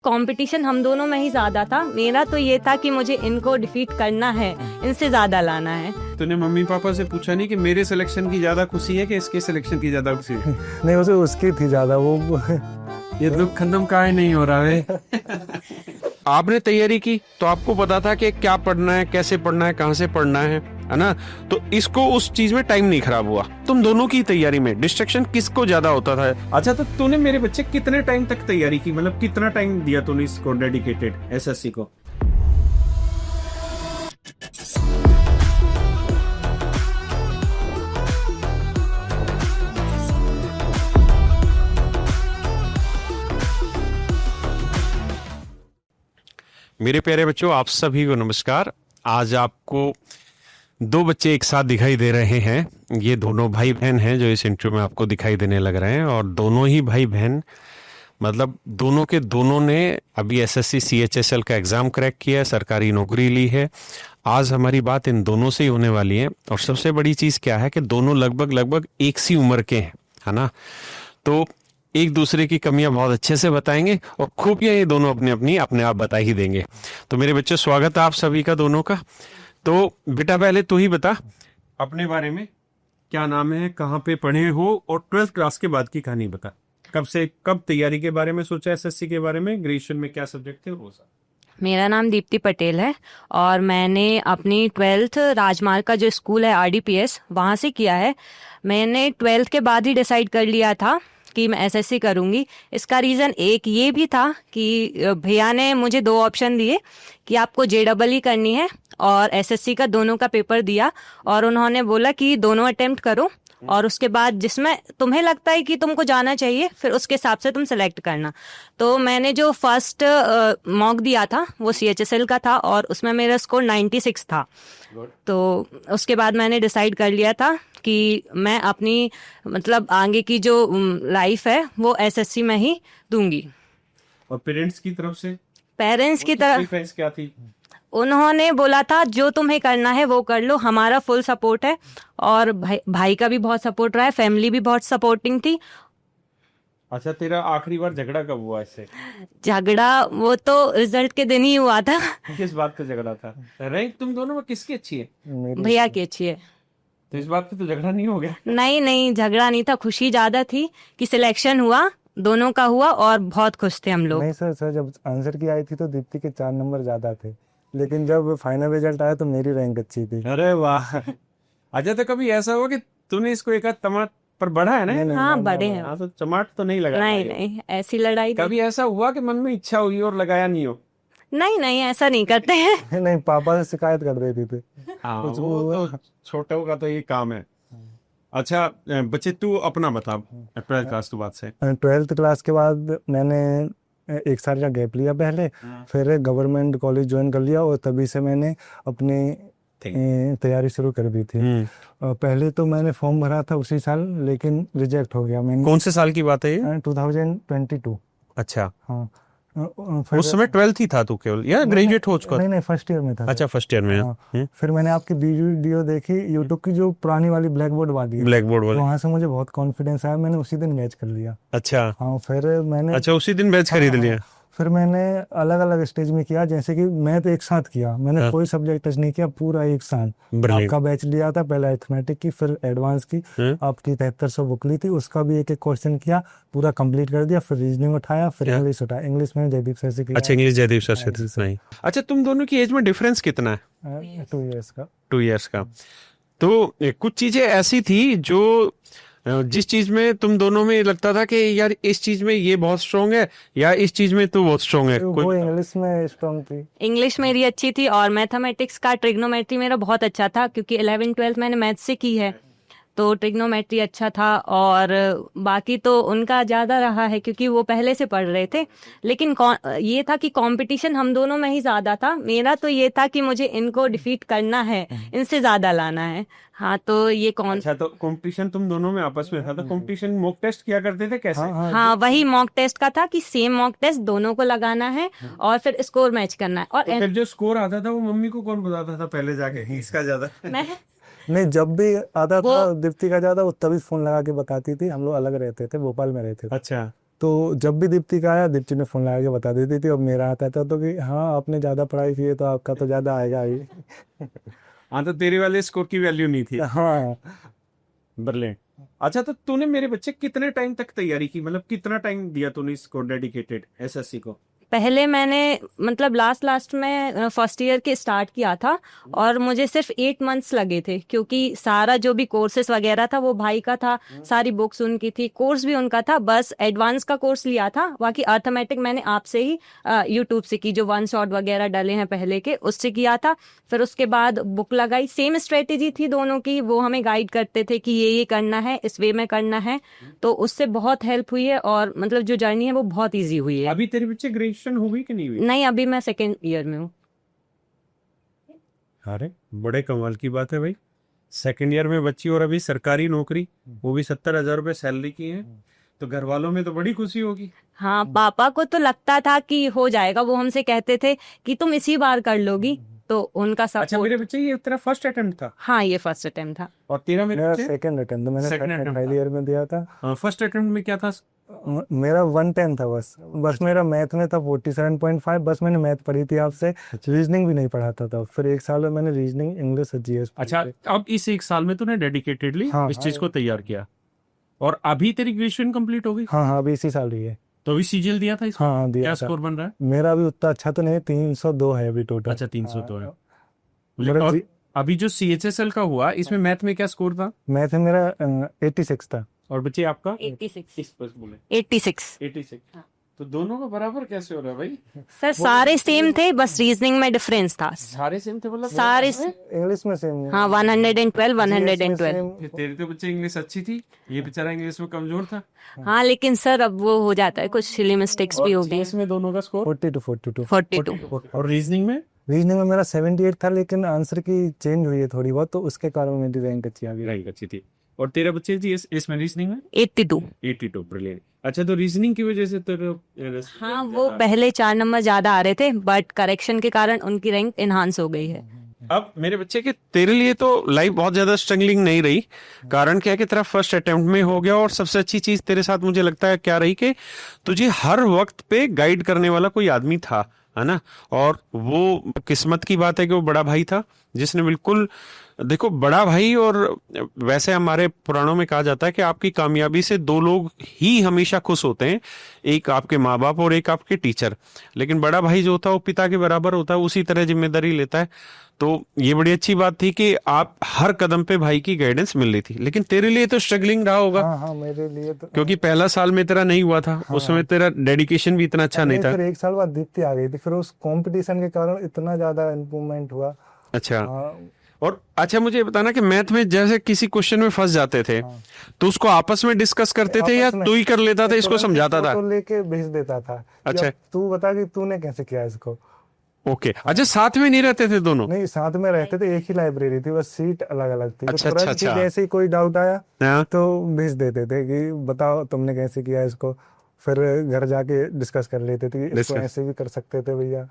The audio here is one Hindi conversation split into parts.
कंपटीशन हम दोनों में ही ज्यादा था। मेरा तो ये था कि मुझे इनको डिफीट करना है, इनसे ज्यादा लाना है। तूने मम्मी पापा से पूछा नहीं कि मेरे सिलेक्शन की ज्यादा खुशी है कि इसके सिलेक्शन की ज्यादा खुशी है? नहीं, उसे उसकी थी ज्यादा वो। ये दुख खत्म काहे नहीं हो रहा है? आपने तैयारी की तो आपको पता था कि क्या पढ़ना है, कैसे पढ़ना है, कहाँ से पढ़ना है ना? तो इसको उस चीज में टाइम नहीं खराब हुआ। तुम दोनों की तैयारी में डिस्ट्रैक्शन किसको ज्यादा होता था? अच्छा, तो तूने मेरे बच्चे कितने टाइम तक तैयारी की, मतलब कितना टाइम दिया तूने इसको डेडिकेटेड एसएससी को? मेरे प्यारे बच्चों, आप सभी को नमस्कार। आज आपको दो बच्चे एक साथ दिखाई दे रहे हैं। ये दोनों भाई बहन हैं जो इस इंटरव्यू में आपको दिखाई देने लग रहे हैं, और दोनों ही भाई बहन मतलब दोनों के दोनों ने अभी एसएससी सीएचएसएल का एग्जाम क्रैक किया है, सरकारी नौकरी ली है। आज हमारी बात इन दोनों से ही होने वाली है। और सबसे बड़ी चीज क्या है कि दोनों लगभग एक सी उम्र के हैं, है ना? तो एक दूसरे की कमियां बहुत अच्छे से बताएंगे और खूबियां ये दोनों अपने आप बता ही देंगे। तो मेरे बच्चे, स्वागत है आप सभी का, दोनों का। तो बेटा, पहले तू ही बता अपने बारे में, क्या नाम है, कहाँ पे पढ़े हो, और 12th क्लास के बाद की कहानी बता। कब तैयारी के बारे में सोचा, एसएससी के बारे में, ग्रेजुएशन में क्या सब्जेक्ट थे, वो सब। मेरा नाम दीप्ति पटेल है और मैंने अपनी 12th राजमार्ग का जो स्कूल है आरडीपीएस, वहाँ से किया है। मैंने 12th के बाद ही डिसाइड कर लिया था कि मैं एसएससी करूंगी। इसका रीज़न एक ये भी था कि भैया ने मुझे दो ऑप्शन दिए कि आपको जेडबलई करनी है और एसएससी का, दोनों का पेपर दिया, और उन्होंने बोला कि दोनों अटेम्प्ट करो और उसके बाद जिसमें तुम्हें लगता है कि तुमको जाना चाहिए फिर उसके हिसाब से तुम सेलेक्ट करना। तो मैंने जो फर्स्ट मॉक दिया था वो सीएचएसएल का था और उसमें मेरा स्कोर 96 था। तो उसके बाद मैंने डिसाइड कर लिया था कि मैं अपनी मतलब आगे की जो लाइफ है वो एसएससी में ही दूंगी। और पेरेंट्स की तरफ से? पेरेंट्स की तरफ प्रेफरेंस क्या थी? उन्होंने बोला था जो तुम्हें करना है वो कर लो, हमारा फुल सपोर्ट है। और भाई का भी बहुत सपोर्ट रहा है, फैमिली भी बहुत सपोर्टिंग थी। अच्छा, तेरा आखिरी बार झगड़ा कब हुआ इससे? झगड़ा वो तो रिजल्ट के दिन ही हुआ था। किस बात का झगड़ा था? रैंक तुम दोनों में किसकी अच्छी है? भैया की अच्छी है। तो इस बात पे तो झगड़ा नहीं हो गया? नहीं, झगड़ा नहीं था, खुशी ज्यादा थी कि सिलेक्शन हुआ, दोनों का हुआ और बहुत खुश थे हम लोग। नहीं सर, जब आंसर की आई थी तो दीप्ति के 4 नंबर ज्यादा थे, लेकिन जब फाइनल रिजल्ट आया तो मेरी रैंक अच्छी थी। अरे वाह। अच्छा, तो कभी ऐसा हुआ कि तूने इसको एक आध टमाट पर बढ़ा है ना? हाँ, बड़े हैं। हाँ, तो टमाट तो नहीं लगा? नहीं, ऐसी लड़ाई कभी ऐसा हुआ कि मन में इच्छा हुई और लगाया नहीं हो? नहीं, ऐसा नहीं करते हैं। नहीं, पापा से शिकायत कर देती थी। हाँ, वो तो छोटों का तो ये काम है। अच्छा बच्चे, तू अपना बता, 12th क्लास के बाद से। 12th क्लास के बाद मैंने 1 साल का गैप लिया पहले, फिर गवर्नमेंट कॉलेज ज्वाइन कर लिया और तभी से मैंने अपनी तैयारी शुरू कर दी थी। पहले तो मैंने फॉर्म भरा था उसी साल, लेकिन रिजेक्ट हो गया। मैंने कौन से साल की बात है ये? 2022। अच्छा, हाँ। उस समय 12th ही था तू केवल, या ग्रेजुएट हो चुका? नहीं, फर्स्ट ईयर में था। अच्छा, फर्स्ट ईयर में। हाँ। फिर मैंने आपकी वीडियो देखी यूट्यूब की, जो पुरानी वाली ब्लैक बोर्ड वाली, वहां से मुझे बहुत कॉन्फिडेंस आया, मैंने उसी दिन बैच कर लिया। अच्छा। हाँ, फिर मैंने उसी दिन बैच खरीद लिया। फिर मैंने अलग अलग स्टेज में किया, जैसे कि मैथ एक साथ किया, मैंने कोई सब्जेक्ट टच नहीं किया, पूरा एक साथ। आपका बैच लिया था, पहले अरिथमेटिक की, फिर एडवांस की। आपकी 7300 बुक ली थी, उसका भी एक क्वेश्चन किया, पूरा कंप्लीट कर दिया। फिर रीजनिंग उठाया, फिर इंग्लिश उठाया। इंग्लिश में जयदीप सर से किया। अच्छा, इंग्लिश जयदीप सर से। नहीं। अच्छा, तुम दोनों की एज में डिफरेंस कितना है? 2 इयर्स का। 2 इयर्स का। तो कुछ चीजें ऐसी थी जो जिस चीज में तुम दोनों में लगता था कि यार इस चीज में ये बहुत स्ट्रांग है, या इस चीज में तो बहुत स्ट्रांग है? वो इंग्लिश में स्ट्रांग थी। इंग्लिश मेरी अच्छी थी और मैथमेटिक्स का ट्रिग्नोमेट्री मेरा बहुत अच्छा था, क्योंकि 11th 12th मैंने मैथ से की है, तो ट्रिग्नोमेट्री अच्छा था। और बाकी तो उनका ज़्यादा रहा है क्योंकि वो पहले से पढ़ रहे थे। लेकिन ये था कि कंपटीशन हम दोनों में ही ज़्यादा था। मेरा तो ये था कि मुझे इनको डिफीट करना है, इनसे ज़्यादा लाना है। हाँ, तो ये अच्छा, तो कंपटीशन तुम दोनों में आपस में था? तो कंपटीशन मॉक टेस्ट किया करते थे कैसे? हाँ, वही मॉक टेस्ट का था कि सेम मॉक टेस्ट दोनों को लगाना है और फिर स्कोर मैच करना है। और तो फिर जो स्कोर आता था वो मम्मी को कौन बताता था पहले जाके, इसका ज्यादा? मैं नहीं, जब भी आता था दीप्ति का ज्यादा, वो तभी फोन लगा के बताती थी। हम लोग अलग रहते थे, भोपाल में रहते थे। अच्छा। तो जब भी दीप्ति का आया, दीप्ति ने फोन लगा के बता देती थी, और मेरा आता था तो कि हाँ आपने ज्यादा पढ़ाई की है तो आपका तो ज्यादा आएगा ही। हाँ, तो तेरे वाले स्कोर की वैल्यू नहीं थी। हाँ ब्रिलियंट। अच्छा, तो तूने मेरे बच्चे कितने टाइम तक तैयारी की, मतलब कितना टाइम दिया तूने इसको डेडिकेटेड एसएससी को? पहले मैंने मतलब लास्ट में फर्स्ट ईयर के स्टार्ट किया था, और मुझे सिर्फ 8 मंथ्स लगे थे, क्योंकि सारा जो भी कोर्सेस वगैरह था वो भाई का था, सारी बुक्स उनकी थी, कोर्स भी उनका था। बस एडवांस का कोर्स लिया था, बाकी अर्थमेटिक मैंने आपसे ही यूट्यूब से की, जो वन शॉट वगैरह डले हैं पहले के, उससे किया था। फिर उसके बाद बुक लगाई, सेम स्ट्रेटेजी थी दोनों की, वो हमें गाइड करते थे कि ये करना है, इस वे में करना है, तो उससे बहुत हेल्प हुई है, और मतलब जो जर्नी है वो बहुत ईजी हुई है। अभी तेरे बच्चे ग्रेजुएशन हो गई कि नहीं हुई? नहीं, अभी मैं 2nd ईयर में हूँ। अरे बड़े कमाल की बात है भाई, 2nd ईयर में बच्ची और अभी सरकारी नौकरी, वो भी 70,000 रुपए सैलरी की है, तो घर वालों में तो बड़ी खुशी होगी। हाँ, पापा को तो लगता था कि हो जाएगा, वो हमसे कहते थे कि तुम इसी बार कर लोगी, तो उनका अच्छा, सपोर्ट। मेरे बच्चे ये तेरा फर्स्ट अटेम्प्ट था? हाँ, ये फर्स्ट अटेम्प्ट था। और तेरा मेरे मेरा बच्चे? सेकंड अटेम्प्ट, मैंने Second attempt पहले ईयर में दिया था। फर्स्ट अटेम्प्ट में क्या था? मेरा 110 था बस मेरा मैथ में था 47.5। बस मैंने मैथ पढ़ी थी आपसे, रीजनिंग भी नहीं पढ़ाता था। फिर 1 साल में मैंने रीजनिंग, इंग्लिश और जीएस। अच्छा, अब इस 1 साल में तूने डेडिकेटेडली हाँ, इस चीज को तैयार किया, और अभी तेरी ग्रेजुएशन कंप्लीट हो गई? हाँ हाँ, अभी इसी साल ही है। तो अभी सीजीएल दिया था इसको? हाँ दिया क्या था। स्कोर बन रहा है? मेरा अभी उतना अच्छा तो नहीं, 302 है अभी टोटल। अच्छा, 302 है। मेरा और अभी जो सीएचएसएल का हुआ, इसमें मैथ में क्या स्कोर था? मैथ में मेरा 86 था। और बच्चे आपका? 86। बोले 86। 86। तो दोनों का बराबर कैसे हो रहा है भाई? सर सारे सेम थे, बस रीजनिंग में डिफरेंस था। सारे सेम थे मतलब? सारे इंग्लिश में सेम है। हाँ, 112 112। ये तेरे तो बच्चे इंग्लिश अच्छी थी, ये बेचारा इंग्लिश में कमजोर था। हाँ, लेकिन सर अब वो हो जाता है, कुछ सिली मिस्टेक्स भी हो गई। इसमें दोनों का स्कोर 40 to 42। 42। और रीजनिंग में? रीजनिंग में मेरा 78 था, लेकिन आंसर की चेंज हुई है थोड़ी बहुत, तो उसके कारण मेरी रैंक अच्छी आ गई। रैंक अच्छी थी। और तेरा बच्चे जी इसमें रीजनिंग में? 82। 82, ब्रिलियंट। अच्छा, तो रीजनिंग की वजह से तेरे हाँ, वो पहले 4 नंबर ज्यादा आ रहे थे, बट करेक्शन के कारण उनकी रैंक इनहांस हो गई है। अब मेरे बच्चे के तेरे लिए तो लाइफ बहुत ज्यादा स्ट्रगलिंग नहीं रही, कारण क्या है कि तेरा फर्स्ट अटेम्प्ट में हो गया, और सबसे अच्छी चीज तेरे साथ मुझे लगता है क्या रही कि तुझे हर वक्त पे गाइड करने वाला कोई आदमी था, है ना। और वो किस्मत की बात है कि वो बड़ा भाई था, जिसने बिल्कुल, देखो बड़ा भाई, और वैसे हमारे पुराणों में कहा जाता है कि आपकी कामयाबी से 2 लोग ही हमेशा खुश होते हैं, एक आपके माँ बाप और एक आपके टीचर, लेकिन बड़ा भाई जो होता है वो पिता के बराबर होता है, उसी तरह जिम्मेदारी लेता है। तो ये बड़ी अच्छी बात थी कि आप हर कदम पे भाई की गाइडेंस मिल रही थी। लेकिन तेरे लिए तो स्ट्रगलिंग रहा होगा। हाँ हाँ, मेरे लिए तो, क्योंकि पहला साल में तेरा नहीं हुआ था, उस समय तेरा डेडिकेशन भी इतना अच्छा नहीं था। फिर 1 साल बाद दीप्ति आ गई थी, फिर उस कंपटीशन के कारण इतना ज्यादा इम्प्रूवमेंट हुआ। अच्छा, हाँ, और अच्छा मुझे ये बताना कि मैथ में जैसे किसी क्वेश्चन में फंस जाते थे, तो उसको आपस में डिस्कस करते थे या आपस में। तू ही कर लेता था, इसको समझाता था? तो लेके भेज देता था कि अच्छा। अब तू बता कि तूने कैसे किया इसको। ओके, अच्छा, साथ में नहीं रहते थे दोनों? नहीं, साथ में रहते थे, एक ही लाइब्रेरी थी, बस सीट अलग अलग थी। अच्छा, तो तुरंत अच्छा, ही अच्छा। जैसे ही कोई डाउट आया हाँ। तो भेज देते थे कि बताओ तुमने कैसे किया इसको। फिर घर जाके डिस्कस कर लेते थे कि इसको Discuss। ऐसे भी कर सकते थे भैया,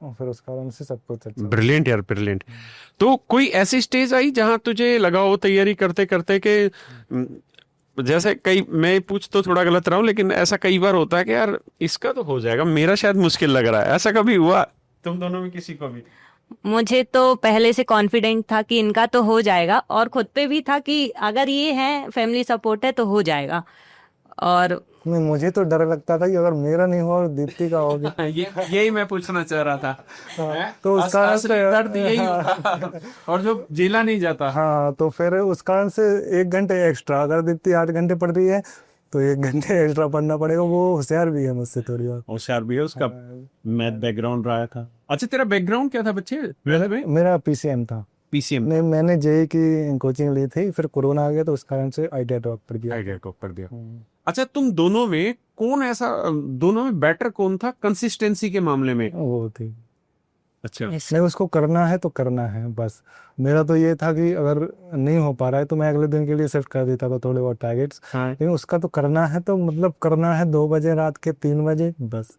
और फिर उस कारण से सब कुछ अच्छा। ब्रिलियंट यार, ब्रिलियंट। तो कोई ऐसी स्टेज आई जहां तुझे लगा हो तैयारी करते करते कि जैसे कई, मैं पूछ तो थोड़ा गलत रहा हूं, लेकिन ऐसा कई बार होता है कि यार इसका तो हो जाएगा, मेरा शायद मुश्किल लग रहा है, ऐसा कभी हुआ तुम दोनों में किसी को भी? मुझे तो पहले से कॉन्फिडेंट था कि इनका तो हो जाएगा, और खुद पे भी था कि अगर ये है, फैमिली सपोर्ट है, तो हो जाएगा। और नहीं, मुझे तो डर लगता था कि अगर मेरा नहीं हुआ और दीप्ति का हो गया यही मैं पूछना चाह रहा था। तो उस कारण असली से दर्द यही होता और जो झेला नहीं जाता। हाँ, तो फिर उस कारण से 1 घंटे एक्स्ट्रा, अगर दीप्ति 8 घंटे पढ़ रही है तो 1 घंटे एक्स्ट्रा पढ़ना पड़ेगा। वो होशियार भी है मुझसे थोड़ी बात। होशियार भी है, उसका मैथ बैकग्राउंड रहा था। अच्छा, तेरा बैकग्राउंड क्या था बच्चे? मेरा पीसीएम था। पीसीएम? नहीं, मैंने जेई की कोचिंग ली थी, फिर कोरोना आ गया तो उस कारण से आईटीआई ड्रॉप कर दिया। आइडिया को कर दिया। अच्छा, तुम दोनों में कौन ऐसा, दोनों में बेटर कौन था कंसिस्टेंसी के मामले में? वो थी। अच्छा, नहीं, उसको करना है तो करना है बस। मेरा तो ये था कि अगर नहीं हो पा रहा है तो मैं अगले दिन के लिए शिफ्ट कर देता था थोड़े बहुत टारगेट्स। हाँ। लेकिन उसका तो करना है, तो मतलब करना है 2 बजे रात के 3 बजे बस।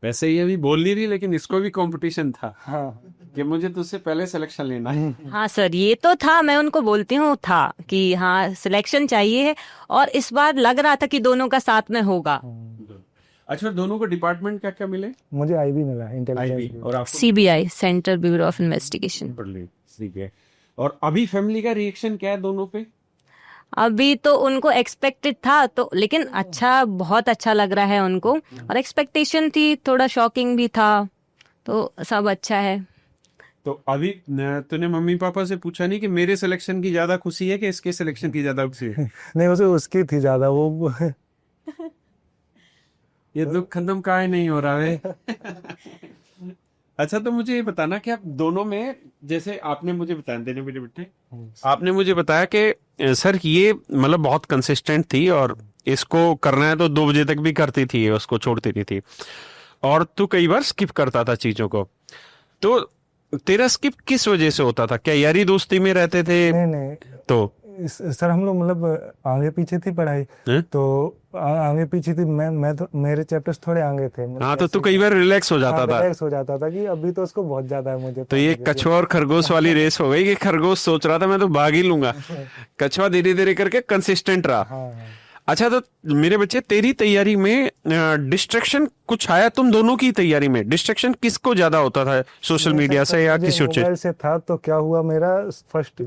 वैसे ये भी बोल नहीं रही, लेकिन इसको भी कंपटीशन था हाँ, कि मुझे तुझसे पहले सिलेक्शन लेना है। हाँ सर, ये तो था, मैं उनको बोलती हूँ था कि हाँ सिलेक्शन चाहिए है, और इस बार लग रहा था कि दोनों का साथ में होगा। अच्छा, दोनों को डिपार्टमेंट क्या क्या मिले? मुझे आईबी मिला, इंटेलिजेंस। और आपको? CBI, central bureau of investigation. CBI। और अभी फैमिली का रिएक्शन क्या है दोनों पे? अभी तो उनको एक्सपेक्टेड था तो, लेकिन अच्छा, बहुत अच्छा लग रहा है उनको, और एक्सपेक्टेशन थी, थोड़ा शॉकिंग भी था, तो सब अच्छा है। तो अभी तूने मम्मी पापा से पूछा नहीं कि मेरे सिलेक्शन की ज्यादा खुशी है कि इसके सिलेक्शन की ज्यादा खुशी है? नहीं, उसे उसकी थी ज्यादा वो। ये दुख खत्म काहे नहीं हो रहा है? अच्छा, तो मुझे ये बताना कि आप दोनों में, जैसे आपने मुझे बताया, देने मेरे बेटे, आपने मुझे बताया कि सर ये मतलब बहुत कंसिस्टेंट थी और इसको करना है तो 2 बजे तक भी करती थी, उसको छोड़ती नहीं थी, और तू कई बार स्किप करता था चीजों को। तो तेरा स्किप किस वजह से होता था? क्या यारी दोस्ती में रहते थे? नहीं नहीं, तो सर हम लोग मतलब आगे पीछे थी पढ़ाई, हैं? तो आगे पीछे थी। मैं तो मेरे चैप्टर्स थोड़े आगे थे, मतलब हाँ, तो तू कई बार रिलैक्स हो जाता था। रिलैक्स हो जाता था कि अभी तो उसको बहुत ज्यादा है मुझे। तो ये कछुआ और खरगोश वाली रेस हो गई कि खरगोश सोच रहा था मैं तो भाग ही लूंगा, कछुआ धीरे धीरे करके कंसिस्टेंट रहा। हाँ। अच्छा, तो मेरे बच्चे, तेरी तैयारी में डिस्ट्रैक्शन कुछ आया? तुम दोनों की तैयारी में डिस्ट्रैक्शन किसको ज्यादा होता था, सोशल मीडिया से या किसी और चीज? मोबाइल से था। तो क्या हुआ, मेरा फर्स्ट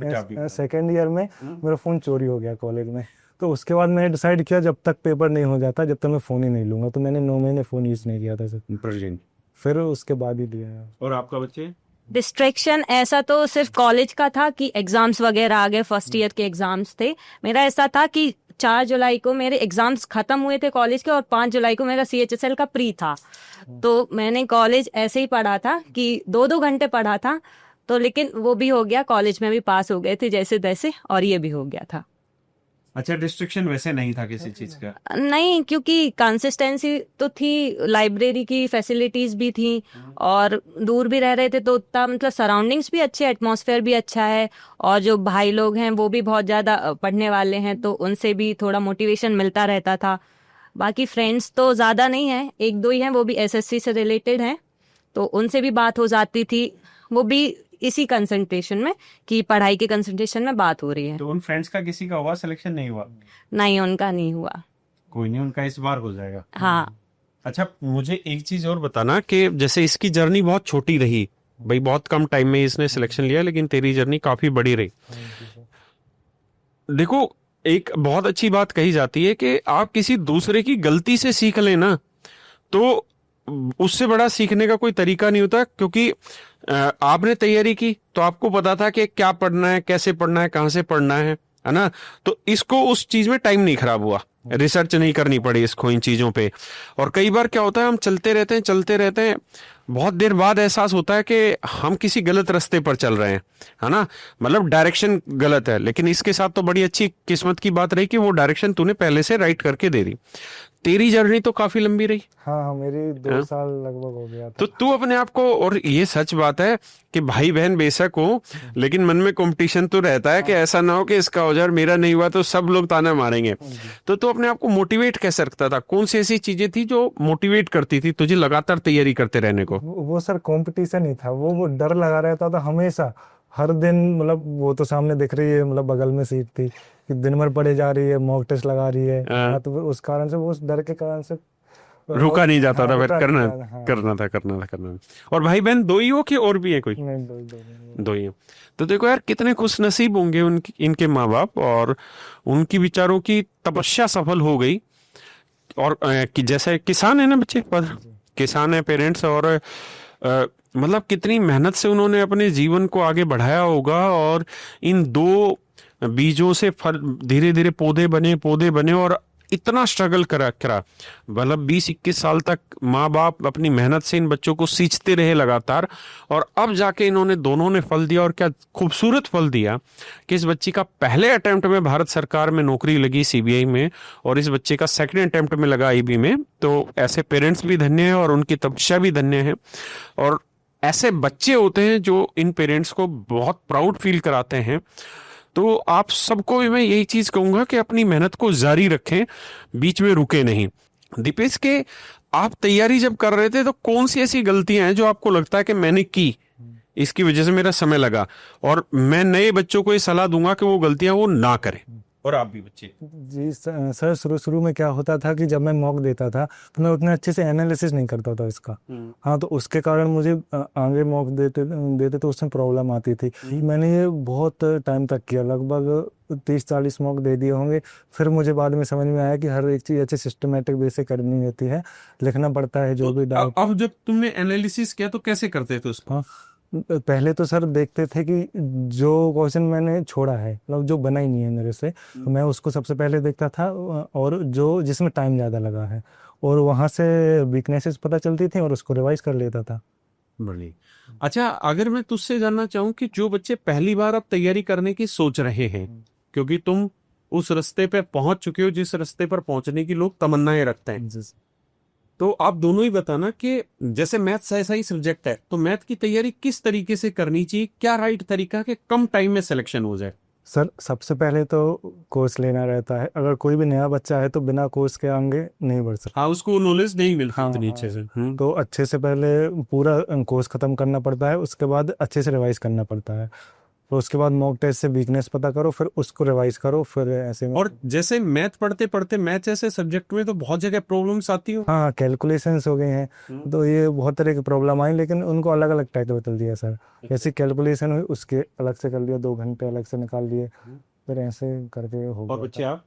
सेकेंड ईयर में मेरा फोन चोरी हो गया कॉलेज में। तो उसके बाद मैंने डिसाइड किया जब तक पेपर नहीं हो जाता जब तक मैं फोन ही नहीं लूंगा। तो मैंने 9 महीने फोन यूज नहीं किया था सर, फिर उसके बाद ही लिया। और आपका बच्चे? डिस्ट्रैक्शन ऐसा तो सिर्फ कॉलेज का था कि एग्जाम्स वगैरह आ गए, फर्स्ट ईयर के एग्जाम्स थे। मेरा ऐसा था कि 4 जुलाई को मेरे एग्जाम्स खत्म हुए थे कॉलेज के, और 5 जुलाई को मेरा CHSL का प्री था। तो मैंने कॉलेज ऐसे ही पढ़ा था कि 2-2 घंटे पढ़ा था, तो लेकिन वो भी हो गया, कॉलेज में भी पास हो गए थे जैसे तैसे, और ये भी हो गया था। अच्छा, डिस्ट्रैक्शन वैसे नहीं था किसी चीज का? नहीं, क्योंकि कंसिस्टेंसी तो थी, लाइब्रेरी की फैसिलिटीज भी थी, और दूर भी रह रहे थे तो उतना मतलब सराउंडिंग्स भी अच्छे, एटमॉस्फेयर भी अच्छा है, और जो भाई लोग हैं वो भी बहुत ज़्यादा पढ़ने वाले हैं, तो उनसे भी थोड़ा मोटिवेशन मिलता रहता था। बाकी फ्रेंड्स तो ज़्यादा नहीं है, 1-2 ही हैं, वो भी SSC से रिलेटेड हैं, तो उनसे भी बात हो जाती थी, वो भी इसी कंसंट्रेशन में, कि पढ़ाई के कंसंट्रेशन में बात हो रही है। तो उन फ्रेंड्स का किसी का हुआ सिलेक्शन? नहीं हुआ? नहीं, उनका नहीं हुआ। कोई नहीं, उनका इस बार हो जाएगा। हाँ। अच्छा, मुझे एक चीज और बताना कि जैसे इसकी जर्नी बहुत छोटी रही भाई, बहुत कम टाइम में इसने सिलेक्शन लिया, लेकिन तेरी जर्नी काफी बड़ी रही। देखो, एक बहुत अच्छी बात कही जाती है कि आप किसी दूसरे की गलती से सीख लेना, तो उससे बड़ा सीखने का कोई तरीका नहीं होता, क्योंकि आपने तैयारी की तो आपको पता था कि क्या पढ़ना है, कैसे पढ़ना है, कहाँ से पढ़ना है ना? तो इसको उस चीज में टाइम नहीं खराब हुआ, रिसर्च नहीं करनी पड़ी इसको इन चीजों पे। और कई बार क्या होता है, हम चलते रहते हैं, बहुत देर बाद एहसास होता है कि हम किसी गलत रास्ते पर चल रहे हैं, है ना? मतलब डायरेक्शन गलत है। लेकिन इसके साथ तो बड़ी अच्छी किस्मत की बात रही कि वो डायरेक्शन तूने पहले से राइट करके दे दी। तेरी जर्नी तो काफी लंबी रही। हाँ, मेरी 2 साल लगभग हो गया था। तो तू अपने आप को, और ये सच बात है कि भाई बहन बेशक हो, लेकिन मन में कंपटीशन तो रहता है कि ऐसा ना हो कि इसका हो जाए, मेरा नहीं हुआ तो सब लोग ताना मारेंगे। तो तू अपने आप को मोटिवेट कैसे रखता था? कौन सी ऐसी चीजें थी जो मोटिवेट करती थी तुझे लगातार तैयारी करते रहने को? वो सर कंपटीशन ही था, वो डर लगा रहता था हमेशा, हर दिन। मतलब वो तो सामने दिख रही है, मतलब बगल में सीट थी कि दिन भर पढ़े जा रही है, मॉक टेस्ट लगा रही है। तो उस कारण से, वो उस डर के कारण से रुका नहीं जाता था, फिर रुका करना नहीं था, हाँ। करना था। और भाई बहन 2 ही हो कि और भी है कोई? नहीं, 2 ही हो। तो देखो यार, कितने खुश नसीब होंगे इनके माँ बाप, और उनकी विचारों की तपस्या सफल हो गई। और कि जैसे किसान है ना बच्चे, पर किसान है पेरेंट्स, और मतलब कितनी मेहनत से उन्होंने अपने जीवन को आगे बढ़ाया होगा, और इन 2 बीजों से फल धीरे धीरे पौधे बने, और इतना स्ट्रगल करा मतलब 20-21 साल तक माँ बाप अपनी मेहनत से इन बच्चों को सींचते रहे लगातार, और अब जाके इन्होंने दोनों ने फल दिया। और क्या खूबसूरत फल दिया कि इस बच्ची का पहले अटेम्प्ट में भारत सरकार में नौकरी लगी CBI में, और इस बच्चे का सेकंड अटेम्प्ट में लगा IB में। तो ऐसे पेरेंट्स भी धन्य हैं और उनकी तपस्या भी धन्य है, और ऐसे बच्चे होते हैं जो इन पेरेंट्स को बहुत प्राउड फील कराते हैं। तो आप सबको भी मैं यही चीज कहूंगा कि अपनी मेहनत को जारी रखें, बीच में रुके नहीं। दीपेश के, आप तैयारी जब कर रहे थे तो कौन सी ऐसी गलतियां हैं जो आपको लगता है कि मैंने की, इसकी वजह से मेरा समय लगा, और मैं नए बच्चों को ये सलाह दूंगा कि वो गलतियां वो ना करें? और आप भी बच्चे? जी सर, शुरू शुरू में क्या होता था कि जब मैं मॉक देता था तो मैं उतने अच्छे से एनालिसिस नहीं करता था इसका। हाँ, तो उसके कारण मुझे आगे मॉक देते देते तो उसमें प्रॉब्लम आती थी। मैंने ये बहुत टाइम तक किया, लगभग 30-40 मॉक दे दिए होंगे। फिर मुझे बाद में समझ में आया कि हर एक चीज़ अच्छे सिस्टमेटिक वे से करनी होती है, लिखना पड़ता है जो भी डाउट। अब जब तुमने एनालिसिस किया तो कैसे करते थे उसको? हाँ, पहले तो सर देखते थे कि जो क्वेश्चन मैंने छोड़ा है, मतलब जो बना ही नहीं है मेरे से, तो मैं उसको सबसे पहले देखता था, और जो जिसमें टाइम ज़्यादा लगा है, और वहाँ से वीकनेसेस पता चलती थी और उसको रिवाइज कर लेता था। बढ़िया। अच्छा, अगर मैं तुझसे जानना चाहूँ कि जो बच्चे पहली बार अब तैयारी करने की सोच रहे हैं, क्योंकि तुम उस रास्ते पे पहुंच चुके हो जिस रास्ते पर पहुंचने की लोग तमन्नाएं रखते हैं, तो आप दोनों ही बताना कि जैसे मैथ्स ऐसा ही सब्जेक्ट है, तो मैथ की तैयारी किस तरीके से करनी चाहिए, क्या राइट तरीका कि कम टाइम में सिलेक्शन हो जाए? सर, सबसे पहले तो कोर्स लेना रहता है। अगर कोई भी नया बच्चा है तो बिना कोर्स के आगे नहीं बढ़ सकता। हाँ, उसको नॉलेज नहीं मिलती हाँ, इतनी हाँ। अच्छे से। तो अच्छे से पहले पूरा कोर्स खत्म करना पड़ता है, उसके बाद अच्छे से रिवाइज करना पड़ता है। तो उसके बाद मॉक टेस्ट से वीकनेस पता करो, फिर उसको रिवाइज करो, फिर ऐसे में। और जैसे मैथ पढ़ते पढ़ते मैथ जैसे सब्जेक्ट में तो बहुत जगह प्रॉब्लम्स आती हो। हाँ, कैलकुलेशंस हो गए हैं, तो ये बहुत तरह की प्रॉब्लम आई, लेकिन उनको अलग अलग टाइप बदल दिया सर। जैसे कैलकुलेशन हुई उसके अलग से कर लिया, 2 घंटे अलग से निकाल लिए, फिर ऐसे करके हो और गया बच्चे था। आप?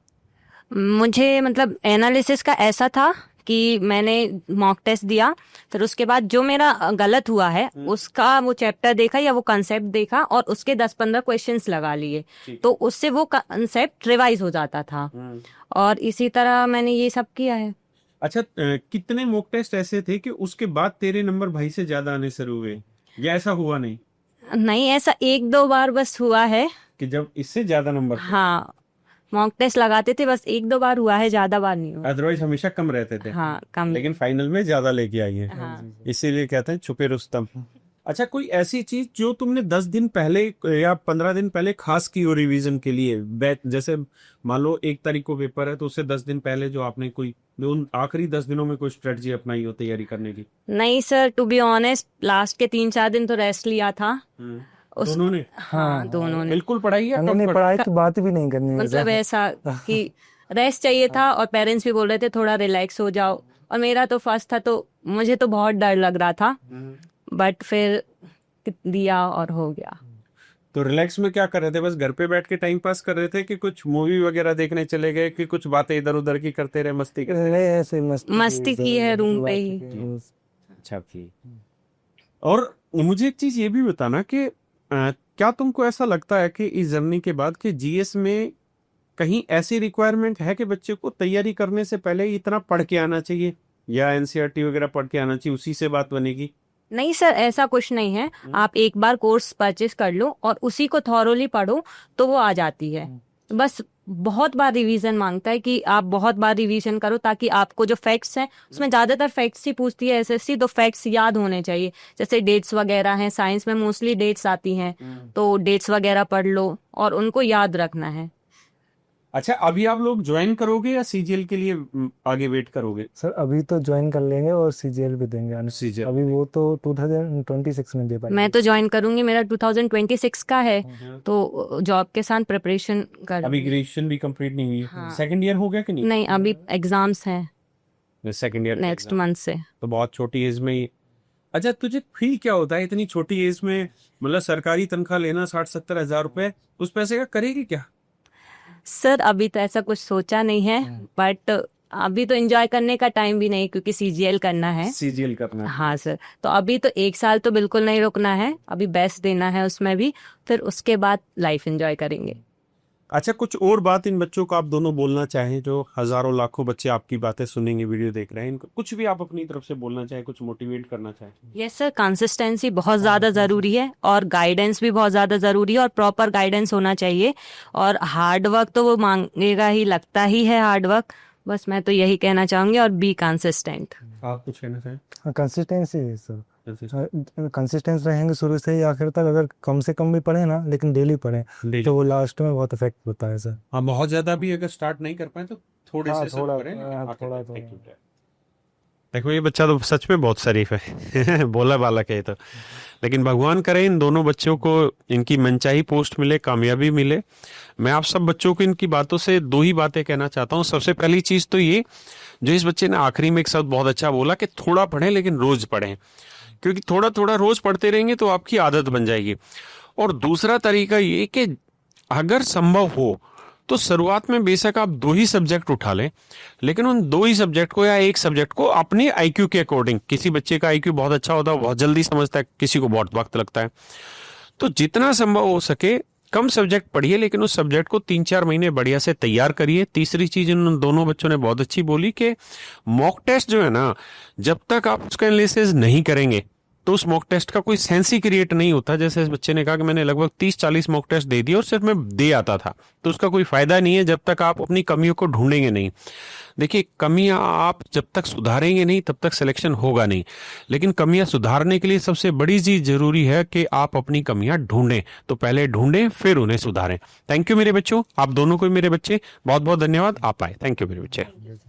मुझे मतलब एनालिसिस का ऐसा था कि मैंने मॉक टेस्ट दिया, फिर उसके बाद जो मेरा गलत हुआ है उसका वो चैप्टर देखा या वो कंसेप्ट देखा और उसके 10-15 क्वेश्चंस लगा लिए, तो उससे वो कंसेप्ट रिवाइज हो जाता था। और इसी तरह मैंने ये सब किया है। अच्छा, कितने मॉक टेस्ट ऐसे थे कि उसके बाद तेरे नंबर भाई से ज्यादा आने शुरू हुए, या ऐसा हुआ नहीं नहीं, ऐसा 1-2 बार बस हुआ है। कि जब इससे ज्यादा नंबर थे? हाँ, मॉक टेस्ट लगाते थे, बस 1-2 बार हुआ है, ज्यादा बार नहीं हुआ। अदरवाइज हमेशा कम रहते थे। हाँ, कम। लेकिन फाइनल में ज्यादा लेके आई है। हाँ। इसीलिए कहते हैं छुपे रुस्तम। अच्छा, कोई ऐसी चीज जो तुमने 10 दिन पहले या 15 दिन पहले खास की हो रिवीजन के लिए, बैच जैसे मान लो 1 तारीख को पेपर है तो उससे 10 दिन पहले जो आपने कोई उन आखिरी 10 दिनों में कोई स्ट्रेटजी अपनाई हो तैयारी करने की? नहीं sir, to be honest, last के 3-4 दिन तो रेस्ट लिया था। दोनों ने? हाँ, दोनों ने। बिल्कुल पढ़ाई या नहीं, कम नहीं, पढ़ाई की बात भी नहीं करनी है मतलब सर। ऐसा कि रेस्ट चाहिए था, और पेरेंट्स भी बोल रहे थे थोड़ा रिलैक्स हो जाओ, और मेरा तो फर्स्ट था तो मुझे तो बहुत डर लग रहा था, बट फिर दिया और हो गया। तो रिलैक्स में क्या कर रहे थे? बस घर पे बैठ के टाइम पास कर रहे थे कि कुछ मूवी वगैरह देखने चले गए, कि कुछ बातें इधर उधर की करते रहे, मस्ती करते? नहीं, ऐसे मस्ती की है रूम पे ही। अच्छा की। और मुझे एक चीज ये भी बताना कि क्या तुमको ऐसा लगता है कि इस जर्नी के बाद कि जीएस में कहीं ऐसी रिक्वायरमेंट है कि बच्चे को तैयारी करने से पहले इतना पढ़ के आना चाहिए, या एनसीईआरटी वगैरह पढ़ के आना चाहिए, उसी से बात बनेगी? नहीं सर, ऐसा कुछ नहीं है। आप एक बार कोर्स परचेज कर लो और उसी को थॉरोली पढ़ो तो वो आ जाती है। बस बहुत बार रिवीजन मांगता है कि आप बहुत बार रिवीजन करो, ताकि आपको जो फैक्ट्स हैं, उसमें ज्यादातर फैक्ट्स ही पूछती है एसएससी, तो फैक्ट्स याद होने चाहिए। जैसे डेट्स वगैरह हैं, साइंस में मोस्टली डेट्स आती हैं, तो डेट्स वगैरह पढ़ लो और उनको याद रखना है। अच्छा, अभी आप लोग ज्वाइन करोगे या सीजीएल के लिए आगे वेट करोगे? सर, अभी तो ज्वाइन कर लेंगे और सीजीएल भी देंगे। सीजीएल अभी वो तो 2026 में दे पाएंगे। मैं तो ज्वाइन करूंगी, मेरा 2026 का है, तो जॉब के साथ प्रिपरेशन कर। अभी ग्रेजुएशन भी कंप्लीट नहीं हुई? हाँ। सेकंड ईयर हो गया कि नहीं? नहीं, अभी एग्जाम्स हैं सेकंड ईयर नेक्स्ट मंथ से। तो बहुत छोटी एज में ही। अच्छा, तुझे फील क्या होता है इतनी छोटी एज में, मतलब सरकारी तनख्वाह लेना 60-70 हजार रुपए, उस पैसे का करेगी क्या? सर, अभी तो ऐसा कुछ सोचा नहीं है, बट अभी तो एंजॉय करने का टाइम भी नहीं, क्योंकि सीजीएल करना है। सीजीएल करना है। हाँ सर, तो अभी तो 1 साल तो बिल्कुल नहीं रुकना है, अभी बेस्ट देना है उसमें भी, फिर उसके बाद लाइफ एंजॉय करेंगे। अच्छा, कुछ और बात इन बच्चों को आप दोनों बोलना चाहें, जो हजारों लाखों बच्चे आपकी बातें सुनेंगे, वीडियो देख रहे हैं, इनको कुछ भी आप अपनी तरफ से बोलना चाहें, कुछ मोटिवेट करना चाहें? यस सर, कंसिस्टेंसी बहुत ज़्यादा ज़रूरी है, और गाइडेंस भी बहुत ज़्यादा ज़रूरी है, और प्रॉपर गाइडेंस होना चाहिए। और हार्ड वर्क तो वो मांगेगा ही, लगता ही है हार्ड वर्क। बस मैं तो यही कहना चाहूंगी, और बी कंसिस्टेंट। आप कुछ कहना चाहें? कंसिस्टेंसी है सर। कंसिस्टेंस रहेंगे शुरू से ही आखिर तक। अगर कम से कम भी पढ़े ना, लेकिन डेली पढ़े, तो वो लास्ट में बहुत इफेक्ट होता है सर। हाँ, बहुत ज्यादा भी अगर स्टार्ट नहीं कर पाए तो थोड़े हाँ, से थोड़ा करें, आखिर थोड़ा तक तो। take it है। देखो ये बच्चा तो सच में बहुत शरीफ है बोला बालक है ये तो। लेकिन भगवान करे इन दोनों बच्चों को इनकी मनचाही पोस्ट मिले, कामयाबी मिले। मैं आप सब बच्चों को इनकी बातों से दो ही बातें कहना चाहता हूँ। सबसे पहली चीज तो ये, जो इस बच्चे ने आखिरी में एक शब्द बहुत अच्छा बोला कि थोड़ा पढ़ें लेकिन रोज पढ़ें, क्योंकि थोड़ा थोड़ा रोज पढ़ते रहेंगे तो आपकी आदत बन जाएगी। और दूसरा तरीका ये कि अगर संभव हो तो शुरुआत में बेशक आप 2 ही सब्जेक्ट उठा लें, लेकिन उन 2 ही सब्जेक्ट को या एक सब्जेक्ट को अपने आईक्यू के अकॉर्डिंग, किसी बच्चे का आईक्यू बहुत अच्छा होता है, बहुत जल्दी समझता है, किसी को बहुत वक्त लगता है, तो जितना संभव हो सके कम सब्जेक्ट पढ़िए, लेकिन उस सब्जेक्ट को 3-4 महीने बढ़िया से तैयार करिए। तीसरी चीज इन दोनों बच्चों ने बहुत अच्छी बोली कि मॉक टेस्ट जो है ना, जब तक आप उसका एनालिसिस नहीं करेंगे तो उस मॉक टेस्ट का कोई सेंस ही क्रिएट नहीं होता। जैसे इस बच्चे ने कहा कि मैंने लगभग 30-40 मॉक टेस्ट दे दिए और सिर्फ मैं दे आता था, तो उसका कोई फायदा नहीं है जब तक आप अपनी कमियों को ढूंढेंगे नहीं। देखिए, कमियां आप जब तक सुधारेंगे नहीं तब तक सिलेक्शन होगा नहीं, लेकिन कमियां सुधारने के लिए सबसे बड़ी चीज जरूरी है कि आप अपनी कमियां ढूंढें। तो पहले ढूंढें फिर उन्हें सुधारें। थैंक यू मेरे बच्चों, आप दोनों को मेरे बच्चे बहुत बहुत धन्यवाद, आप आए। थैंक यू मेरे बच्चे।